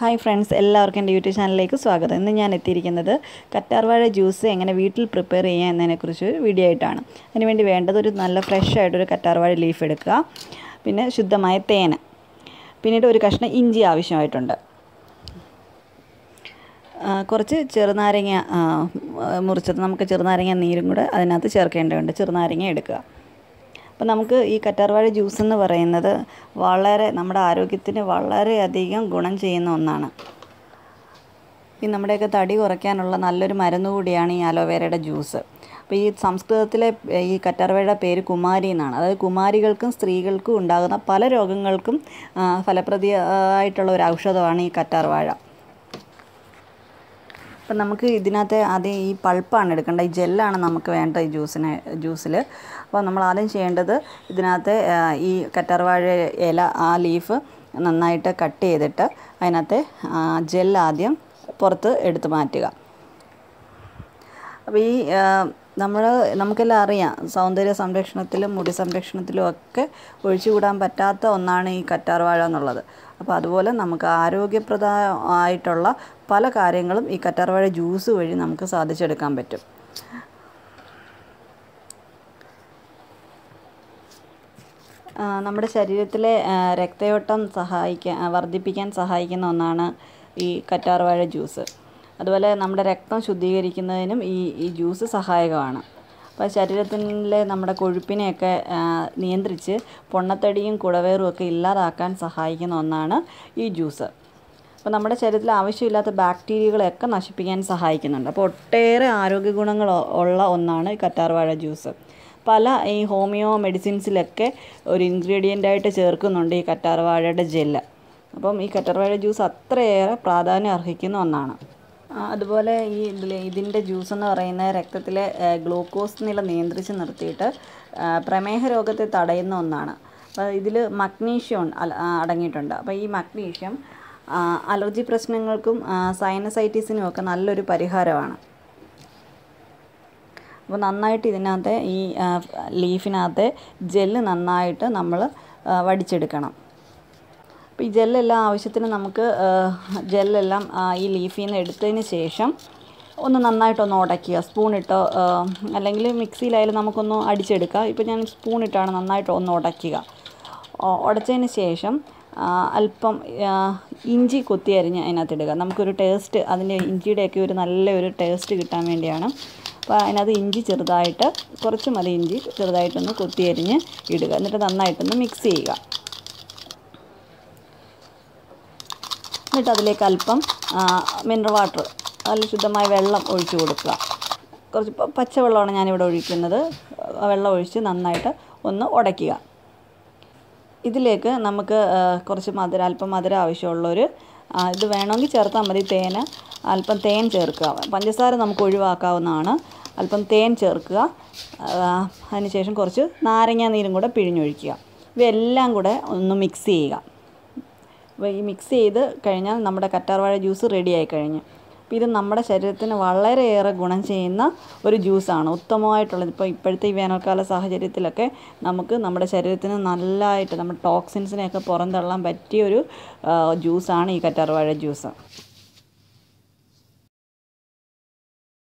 Hi friends, എല്ലാവർക്കും എൻ്റെ YouTube ചാനലിലേക്ക് സ്വാഗതം. ഇന്ന് ഞാൻ എത്തിയിരിക്കുന്നത് കറ്റാർവാഴ ജ്യൂസ് എങ്ങനെ വീട്ടിൽ പ്രിപ്പയർ ചെയ്യാം എന്നതിനെക്കുറിച്ച് ഒരു വീഡിയോ ആയിട്ടാണ്. അതിനുവേണ്ടി വേണ്ടത് ഒരു നല്ല ഫ്രഷ് ആയിട്ടൊരു കറ്റാർവാഴ ലീഫ് എടുക്കുക, പിന്നെ ശുദ്ധമായ തേൻ, പിന്നീട് ഒരു കഷ്ണം ഇഞ്ചി ആവശ്യമായിട്ടുണ്ട്, കുറച്ച് ചെറുനാരങ്ങ മുറിച്ചത്, നമുക്ക് ചെറുനാരങ്ങ നീരും കൂടെ അതിനകത്ത് ചേർക്കേണ്ടതുണ്ട്. ചെറുനാരങ്ങ എടുക്കുക. അപ്പോൾ നമുക്ക് ഈ കറ്റാർവാഴ ജ്യൂസ് എന്ന് പറയുന്നത് വളരെ നമ്മുടെ ആരോഗ്യത്തിന് വളരെയധികം ഗുണം ചെയ്യുന്ന ഒന്നാണ്. ഈ നമ്മുടെയൊക്കെ തടി കുറയ്ക്കാനുള്ള നല്ലൊരു മരുന്ന് കൂടിയാണ് ഈ അലോവേരയുടെ ജ്യൂസ്. അപ്പോൾ ഈ സംസ്കൃതത്തിലെ ഈ കറ്റാർവാഴയുടെ പേര് കുമാരി എന്നാണ്. അതായത് കുമാരികൾക്കും സ്ത്രീകൾക്കും ഉണ്ടാകുന്ന പല രോഗങ്ങൾക്കും ഫലപ്രദമായിട്ടുള്ള ഒരു ഔഷധമാണ് ഈ കറ്റാർവാഴ. അപ്പം നമുക്ക് ഇതിനകത്ത് ആദ്യം ഈ പൾപ്പാണ് എടുക്കേണ്ടത്. ഈ ജെല്ലാണ് നമുക്ക് വേണ്ടത് ഈ ജ്യൂസിൽ. അപ്പോൾ നമ്മൾ ആദ്യം ചെയ്യേണ്ടത് ഇതിനകത്ത് ഈ കറ്റാർവാഴ ഇല, ആ ലീഫ് നന്നായിട്ട് കട്ട് ചെയ്തിട്ട് അതിനകത്ത് ജെൽ ആദ്യം പുറത്ത് എടുത്ത് മാറ്റുക. അപ്പോൾ ഈ നമുക്കെല്ലാം അറിയാം, സൗന്ദര്യ സംരക്ഷണത്തിലും മുടി സംരക്ഷണത്തിലും ഒക്കെ ഒഴിച്ചുകൂടാൻ പറ്റാത്ത ഒന്നാണ് ഈ കറ്റാർവാഴ എന്നുള്ളത്. അപ്പോൾ അതുപോലെ നമുക്ക് ആരോഗ്യപ്രദമായിട്ടുള്ള പല കാര്യങ്ങളും ഈ കറ്റാർവാഴ ജ്യൂസ് വഴി നമുക്ക് സാധിച്ചെടുക്കാൻ പറ്റും. നമ്മുടെ ശരീരത്തിലെ രക്തയോട്ടം വർദ്ധിപ്പിക്കാൻ സഹായിക്കുന്ന ഒന്നാണ് ഈ കറ്റാർവാഴ ജ്യൂസ്. അതുപോലെ നമ്മുടെ രക്തം ശുദ്ധീകരിക്കുന്നതിനും ഈ ജ്യൂസ് സഹായകമാണ്. അപ്പോൾ ശരീരത്തിലെ നമ്മുടെ കൊഴുപ്പിനെയൊക്കെ നിയന്ത്രിച്ച് പൊണ്ണത്തടിയും കുടവേറും ഒക്കെ ഇല്ലാതാക്കാൻ സഹായിക്കുന്ന ഒന്നാണ് ഈ ജ്യൂസ്. അപ്പോൾ നമ്മുടെ ശരീരത്തിൽ ആവശ്യമില്ലാത്ത ബാക്ടീരിയകളെയൊക്കെ നശിപ്പിക്കാൻ സഹായിക്കുന്നുണ്ട്. അപ്പോൾ ഒട്ടേറെ ആരോഗ്യ ഗുണങ്ങൾ ഉള്ള ഒന്നാണ് ഈ കറ്റാർവാഴ ജ്യൂസ്. പല ഈ ഹോമിയോ മെഡിസിൻസിലൊക്കെ ഒരു ഇൻഗ്രീഡിയൻ്റായിട്ട് ചേർക്കുന്നുണ്ട് ഈ കറ്റാർവാഴയുടെ ജെല്ല്. അപ്പം ഈ കറ്റാർവാഴ ജ്യൂസ് അത്രയേറെ പ്രാധാന്യം അർഹിക്കുന്ന ഒന്നാണ്. അതുപോലെ ഇതിൻ്റെ ജ്യൂസ് എന്ന് പറയുന്നത് രക്തത്തിലെ ഗ്ലൂക്കോസ് നില നിയന്ത്രിച്ച് നിർത്തിയിട്ട് പ്രമേഹ രോഗത്തെ തടയുന്ന ഒന്നാണ്. അപ്പോൾ ഇതിൽ മഗ്നീഷ്യം അടങ്ങിയിട്ടുണ്ട്. അപ്പോൾ ഈ മഗ്നീഷ്യം അലർജി പ്രശ്നങ്ങൾക്കും സൈനസൈറ്റിസിനും ഒക്കെ നല്ലൊരു പരിഹാരമാണ്. അപ്പോൾ നന്നായിട്ട് ഇതിനകത്ത് ഈ ലീഫിനകത്ത് ജെല്ല് നന്നായിട്ട് നമ്മൾ വടിച്ചെടുക്കണം. അപ്പോൾ ഈ ജെല്ലെല്ലാം ആവശ്യത്തിന് നമുക്ക് ജെല്ലെല്ലാം ഈ ലീഫിൽ നിന്ന് എടുത്തതിന് ശേഷം ഒന്ന് നന്നായിട്ടൊന്ന് ഉടയ്ക്കുക. സ്പൂണിട്ടോ അല്ലെങ്കിൽ മിക്സിയിലായാലും നമുക്കൊന്ന് അടിച്ചെടുക്കാം. ഇപ്പോൾ ഞാൻ സ്പൂണിട്ടാണ് നന്നായിട്ട് ഒന്ന് ഉടയ്ക്കുക. ഉടച്ചതിന് ശേഷം അല്പം ഇഞ്ചി കൊത്തി അരിഞ്ഞ് അതിനകത്തിടുക. നമുക്കൊരു ടേസ്റ്റ്, അതിൻ്റെ ഇഞ്ചിയുടെയൊക്കെ ഒരു നല്ലൊരു ടേസ്റ്റ് കിട്ടാൻ വേണ്ടിയാണ്. അപ്പോൾ അതിനകത്ത് ഇഞ്ചി ചെറുതായിട്ട്, കുറച്ച് മതി ഇഞ്ചി ചെറുതായിട്ടൊന്ന് കൊത്തി അരിഞ്ഞ് ഇടുക. എന്നിട്ട് നന്നായിട്ടൊന്ന് മിക്സ് ചെയ്യുക. എന്നിട്ട് അതിലേക്ക് അല്പം മിനറൽ വാട്ടർ, നല്ല ശുദ്ധമായ വെള്ളം ഒഴിച്ച് കൊടുക്കുക. കുറച്ച് പച്ചവെള്ളമാണ് ഞാനിവിടെ ഒഴിക്കുന്നത്. വെള്ളം ഒഴിച്ച് നന്നായിട്ട് ഒന്ന് ഉടയ്ക്കുക. ഇതിലേക്ക് നമുക്ക് കുറച്ച് അല്പം മധുരം ആവശ്യമുള്ളൊരു ഇത് വേണമെങ്കിൽ ചേർത്താൽ മതി. അല്പം തേൻ ചേർക്കുക. പഞ്ചസാര നമുക്ക് ഒഴിവാക്കാവുന്നതാണ്. അല്പം തേൻ ചേർക്കുക. അതിനുശേഷം കുറച്ച് നാരങ്ങ നീരും കൂടെ പിഴിഞ്ഞൊഴിക്കുക. ഇവയെല്ലാം കൂടെ ഒന്ന് മിക്സ് ചെയ്യുക. അപ്പോൾ ഈ മിക്സ് ചെയ്ത് കഴിഞ്ഞാൽ നമ്മുടെ കറ്റാർവാഴ ജ്യൂസ് റെഡിയായി കഴിഞ്ഞു. അപ്പോൾ ഇത് നമ്മുടെ ശരീരത്തിന് വളരെയേറെ ഗുണം ചെയ്യുന്ന ഒരു ജ്യൂസാണ്, ഉത്തമമായിട്ടുള്ളത്. ഇപ്പോഴത്തെ ഈ വേനൽക്കാല സാഹചര്യത്തിലൊക്കെ നമുക്ക് നമ്മുടെ ശരീരത്തിന് നല്ലതായിട്ട് നമ്മുടെ ടോക്സിൻസിനെയൊക്കെ പുറന്തള്ളാൻ പറ്റിയൊരു ജ്യൂസാണ് ഈ കറ്റാർവാഴ ജ്യൂസ്.